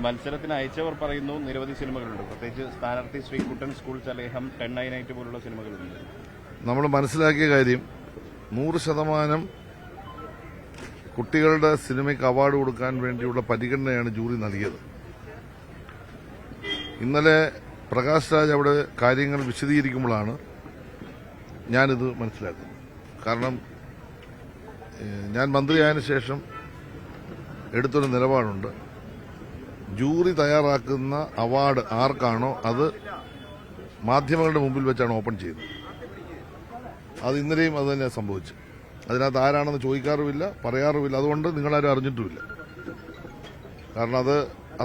മത്സരത്തിന് അയച്ചവർ പറയുന്നു നിരവധി സിനിമകളുണ്ട്, പ്രത്യേകിച്ച് സ്ഥാനാർത്ഥി ശ്രീകുട്ടൻ, സ്കൂൾ ചലേഹം, 10 പോലുള്ള സിനിമകളുണ്ട്. നമ്മൾ മനസ്സിലാക്കിയ കാര്യം 100% കുട്ടികളുടെ സിനിമയ്ക്ക് അവാർഡ് കൊടുക്കാൻ വേണ്ടിയുള്ള പരിഗണനയാണ് ജൂറി നൽകിയത്. ഇന്നലെ പ്രകാശ് രാജ് അവിടെ കാര്യങ്ങൾ വിശദീകരിക്കുമ്പോഴാണ് ഞാനിത് മനസ്സിലാക്കുന്നത്. കാരണം ഞാൻ മന്ത്രിയായതിനു ശേഷം എടുത്തൊരു നിലപാടുണ്ട്. ജൂറി തയ്യാറാക്കുന്ന അവാർഡ് ആർക്കാണോ അത് മാധ്യമങ്ങളുടെ മുമ്പിൽ വെച്ചാണ് ഓപ്പൺ ചെയ്യുന്നത്. അത് ഇന്നലെയും അത് തന്നെ സംഭവിച്ചു. അതിനകത്ത് ആരാണെന്ന് ചോദിക്കാറുമില്ല, പറയാറുമില്ല. അതുകൊണ്ട് നിങ്ങളാരും അറിഞ്ഞിട്ടുമില്ല. കാരണം അത്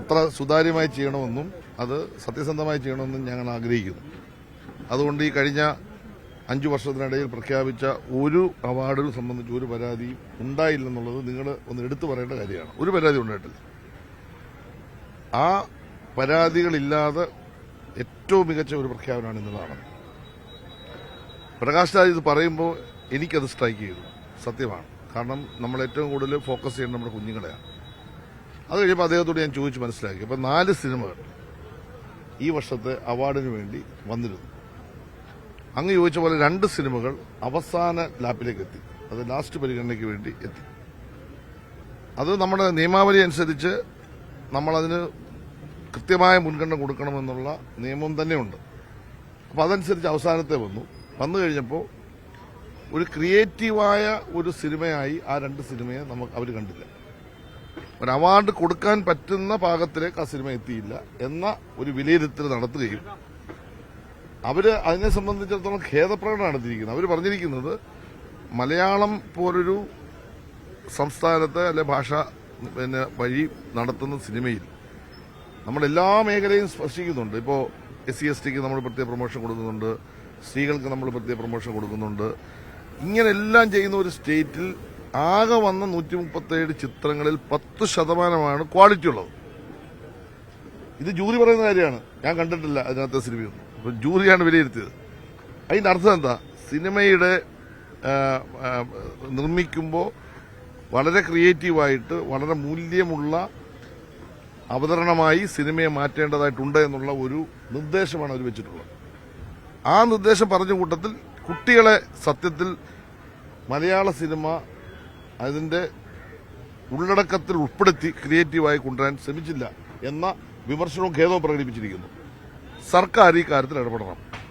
അത്ര സുതാര്യമായി ചെയ്യണമെന്നും അത് സത്യസന്ധമായി ചെയ്യണമെന്നും ഞങ്ങൾ ആഗ്രഹിക്കുന്നു. അതുകൊണ്ട് ഈ കഴിഞ്ഞ 5 വർഷത്തിനിടയിൽ പ്രഖ്യാപിച്ച ഒരു അവാർഡിനെ സംബന്ധിച്ച് ഒരു പരാതിയും ഉണ്ടായില്ലെന്നുള്ളത് നിങ്ങൾ ഒന്ന് എടുത്തു പറയേണ്ട കാര്യമാണ്. ഒരു പരാതി ഉണ്ടായിട്ടില്ല. ആ പരാതികളില്ലാതെ ഏറ്റവും മികച്ച ഒരു പ്രഖ്യാപനമാണ് ഇന്ന് നടന്നത്. പ്രകാശ് രാജ് ഇത് പറയുമ്പോൾ എനിക്കത് സ്ട്രൈക്ക് ചെയ്തു. സത്യമാണ്. കാരണം നമ്മൾ ഏറ്റവും കൂടുതൽ ഫോക്കസ് ചെയ്യേണ്ടത് നമ്മുടെ കുഞ്ഞുങ്ങളെയാണ്. അത് കഴിയുമ്പോൾ അദ്ദേഹത്തോട് ഞാൻ ചോദിച്ച് മനസ്സിലാക്കി. അപ്പം 4 സിനിമകൾ ഈ വർഷത്തെ അവാർഡിന് വേണ്ടി വന്നിരുന്നു. അങ്ങ് ചോദിച്ച പോലെ 2 സിനിമകൾ അവസാന ലാപ്പിലേക്ക് എത്തി. അത് ലാസ്റ്റ് പരിഗണനയ്ക്ക് വേണ്ടി എത്തി. അത് നമ്മുടെ നിയമാവലി അനുസരിച്ച് നമ്മളതിന് കൃത്യമായ മുൻഗണന കൊടുക്കണമെന്നുള്ള നിയമം തന്നെയുണ്ട്. അപ്പോൾ അതനുസരിച്ച് അവസാനത്തെ വന്നു കഴിഞ്ഞപ്പോൾ ഒരു ക്രിയേറ്റീവായ ഒരു സിനിമയായി ആ 2 സിനിമയെ അവർ കണ്ടില്ല. ഒരു അവാർഡ് കൊടുക്കാൻ പറ്റുന്ന പാകത്തിലേക്ക് ആ സിനിമ എത്തിയില്ല എന്ന ഒരു വിലയിരുത്തൽ നടത്തുകയും അതിനെ സംബന്ധിച്ചിടത്തോളം ഖേദപ്രകടനം നടത്തിയിരിക്കുന്നത്. അവർ പറഞ്ഞിരിക്കുന്നത് മലയാളം പോലൊരു സംസ്ഥാനത്തെ അല്ലെ ഭാഷ വഴി നടത്തുന്ന സിനിമയിൽ നമ്മളെല്ലാ മേഖലയും സ്പർശിക്കുന്നുണ്ട്. ഇപ്പോൾ SC/STക്ക് നമ്മൾ പ്രത്യേക പ്രൊമോഷൻ കൊടുക്കുന്നുണ്ട്, സ്ത്രീകൾക്ക് നമ്മൾ പ്രത്യേക പ്രൊമോഷൻ കൊടുക്കുന്നുണ്ട്. ഇങ്ങനെല്ലാം ചെയ്യുന്ന ഒരു സ്റ്റേറ്റിൽ ആകെ വന്ന 137 ചിത്രങ്ങളിൽ 10% ക്വാളിറ്റി ഉള്ളത്. ഇത് ജൂറി പറയുന്ന കാര്യമാണ്. ഞാൻ കണ്ടിട്ടില്ല അതിനകത്തെ സിനിമയൊന്നും. അപ്പൊ ജൂറിയാണ് വിലയിരുത്തിയത്. അതിന്റെ അർത്ഥം എന്താ? സിനിമയുടെ നിർമ്മിക്കുമ്പോൾ വളരെ ക്രിയേറ്റീവായിട്ട് വളരെ മൂല്യമുള്ള അവതരണമായി സിനിമയെ മാറ്റേണ്ടതായിട്ടുണ്ട് എന്നുള്ള ഒരു നിർദ്ദേശമാണ് അവർ വെച്ചിട്ടുള്ളത്. ആ നിർദ്ദേശം പറഞ്ഞ കൂട്ടത്തിൽ കുട്ടികളെ സത്യത്തിൽ മലയാള സിനിമ അതിന്റെ ഉള്ളടക്കത്തിൽ ഉൾപ്പെടുത്തി ക്രിയേറ്റീവായി കൊണ്ടുവരാൻ ശ്രമിച്ചില്ല എന്ന വിമർശനവും ഖേദവും പ്രകടിപ്പിച്ചിരിക്കുന്നു. സർക്കാർ ഈ കാര്യത്തിൽ ഇടപെടണം.